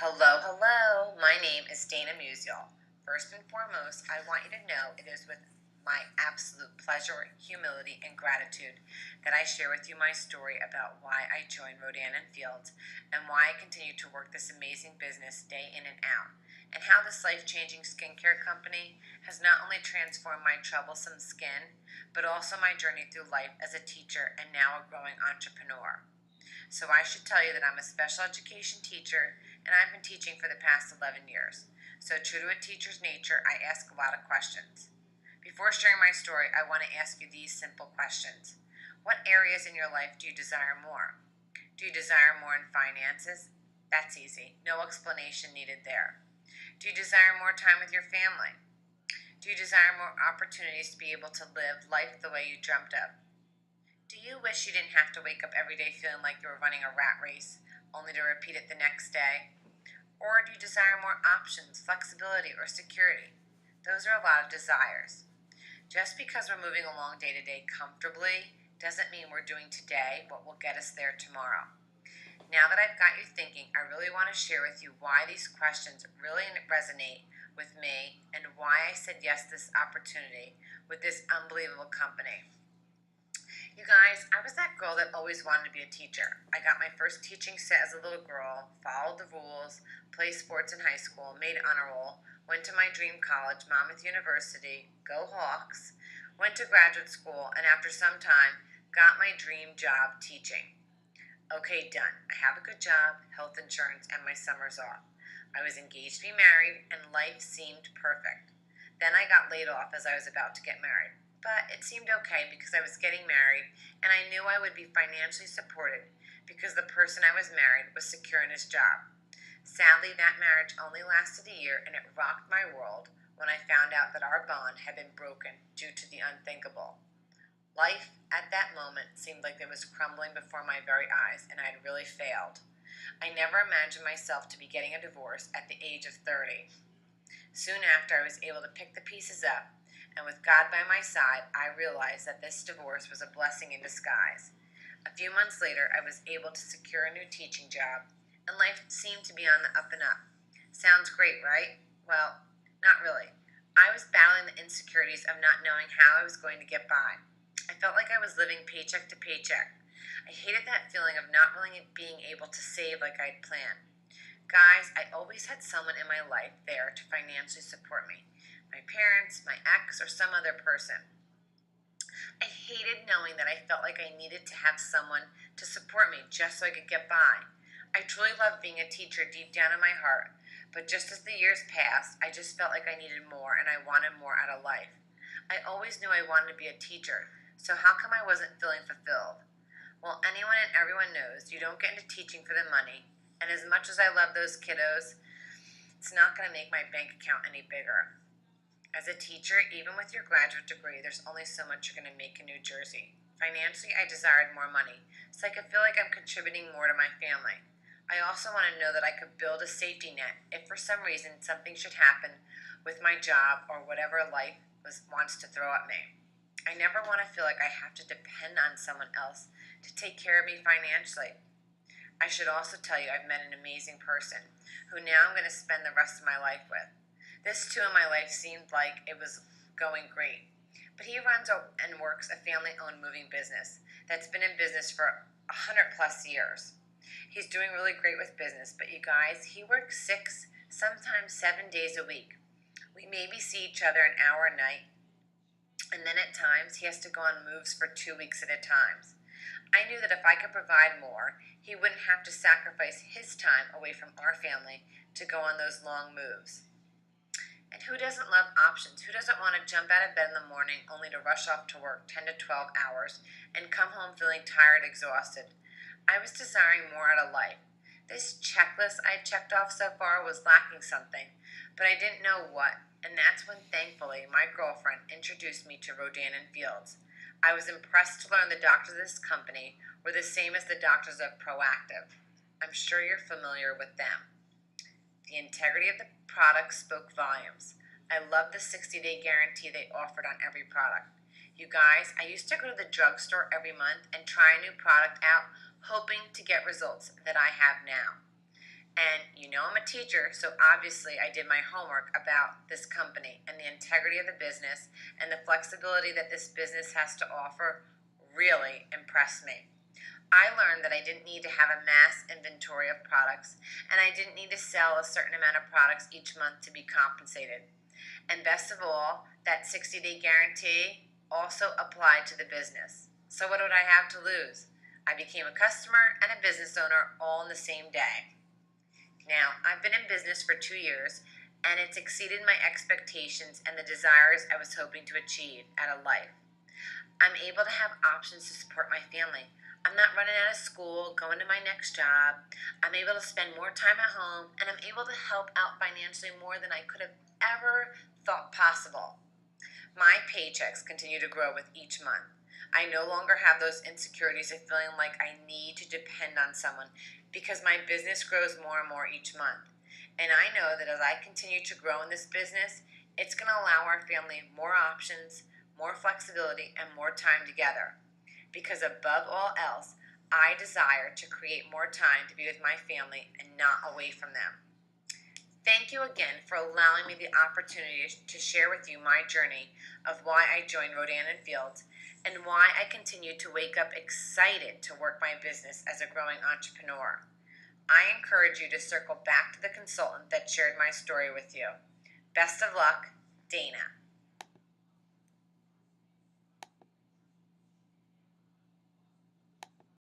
Hello, hello. My name is Dana Musial. First and foremost, I want you to know it is with my absolute pleasure, humility, and gratitude that I share with you my story about why I joined Rodan Fields and why I continue to work this amazing business day in and out, and how this life-changing skincare company has not only transformed my troublesome skin, but also my journey through life as a teacher and now a growing entrepreneur. So I should tell you that I'm a special education teacher and I've been teaching for the past 11 years. So true to a teacher's nature, I ask a lot of questions. Before sharing my story, I want to ask you these simple questions. What areas in your life do you desire more? Do you desire more in finances? That's easy. No explanation needed there. Do you desire more time with your family? Do you desire more opportunities to be able to live life the way you dreamt of? Do you wish you didn't have to wake up every day feeling like you were running a rat race, only to repeat it the next day? Or do you desire more options, flexibility, or security? Those are a lot of desires. Just because we're moving along day to day comfortably doesn't mean we're doing today what will get us there tomorrow. Now that I've got you thinking, I really want to share with you why these questions really resonate with me and why I said yes to this opportunity with this unbelievable company. You guys, I was that girl that always wanted to be a teacher. I got my first teaching set as a little girl, followed the rules, played sports in high school, made honor roll, went to my dream college, Monmouth University, go Hawks, went to graduate school, and after some time, got my dream job teaching. Okay, done. I have a good job, health insurance, and my summers off. I was engaged to be married, and life seemed perfect. Then I got laid off as I was about to get married. But it seemed okay because I was getting married and I knew I would be financially supported because the person I was married was secure in his job. Sadly, that marriage only lasted a year and it rocked my world when I found out that our bond had been broken due to the unthinkable. Life at that moment seemed like it was crumbling before my very eyes and I had really failed. I never imagined myself to be getting a divorce at the age of 30. Soon after, I was able to pick the pieces up, and with God by my side, I realized that this divorce was a blessing in disguise. A few months later, I was able to secure a new teaching job, and life seemed to be on the up and up. Sounds great, right? Well, not really. I was battling the insecurities of not knowing how I was going to get by. I felt like I was living paycheck to paycheck. I hated that feeling of not really being able to save like I'd planned. Guys, I always had someone in my life there to financially support me. My parents, my ex, or some other person. I hated knowing that I felt like I needed to have someone to support me just so I could get by. I truly loved being a teacher deep down in my heart, but just as the years passed, I just felt like I needed more and I wanted more out of life. I always knew I wanted to be a teacher, so how come I wasn't feeling fulfilled? Well, anyone and everyone knows you don't get into teaching for the money, and as much as I love those kiddos, it's not going to make my bank account any bigger. As a teacher, even with your graduate degree, there's only so much you're going to make in New Jersey. Financially, I desired more money, so I could feel like I'm contributing more to my family. I also want to know that I could build a safety net if for some reason something should happen with my job or whatever life wants to throw at me. I never want to feel like I have to depend on someone else to take care of me financially. I should also tell you I've met an amazing person who now I'm going to spend the rest of my life with. This too in my life seemed like it was going great. But he runs and works a family owned moving business that's been in business for 100 plus years. He's doing really great with business, but you guys, he works 6, sometimes 7 days a week. We maybe see each other an hour a night, and then at times he has to go on moves for 2 weeks at a time. I knew that if I could provide more, he wouldn't have to sacrifice his time away from our family to go on those long moves. And who doesn't love options? Who doesn't want to jump out of bed in the morning only to rush off to work 10 to 12 hours and come home feeling tired, exhausted? I was desiring more out of life. This checklist I checked off so far was lacking something, but I didn't know what, and that's when thankfully my girlfriend introduced me to Rodan Fields. I was impressed to learn the doctors of this company were the same as the doctors of Proactive. I'm sure you're familiar with them. The integrity of the product spoke volumes. I loved the 60-day guarantee they offered on every product. You guys, I used to go to the drugstore every month and try a new product out, hoping to get results that I have now. And you know I'm a teacher, so obviously I did my homework about this company and the integrity of the business and the flexibility that this business has to offer really impressed me. I learned that I didn't need to have a mass inventory of products and I didn't need to sell a certain amount of products each month to be compensated. And best of all, that 60-day guarantee also applied to the business. So what would I have to lose? I became a customer and a business owner all in the same day. Now, I've been in business for 2 years, and it's exceeded my expectations and the desires I was hoping to achieve out of life. I'm able to have options to support my family. I'm not running out of school, going to my next job. I'm able to spend more time at home, and I'm able to help out financially more than I could have ever thought possible. My paychecks continue to grow with each month. I no longer have those insecurities of feeling like I need to depend on someone because my business grows more and more each month. And I know that as I continue to grow in this business, it's going to allow our family more options, more flexibility, and more time together. Because above all else, I desire to create more time to be with my family and not away from them. Thank you again for allowing me the opportunity to share with you my journey of why I joined Rodan Fields and why I continue to wake up excited to work my business as a growing entrepreneur. I encourage you to circle back to the consultant that shared my story with you. Best of luck, Dana.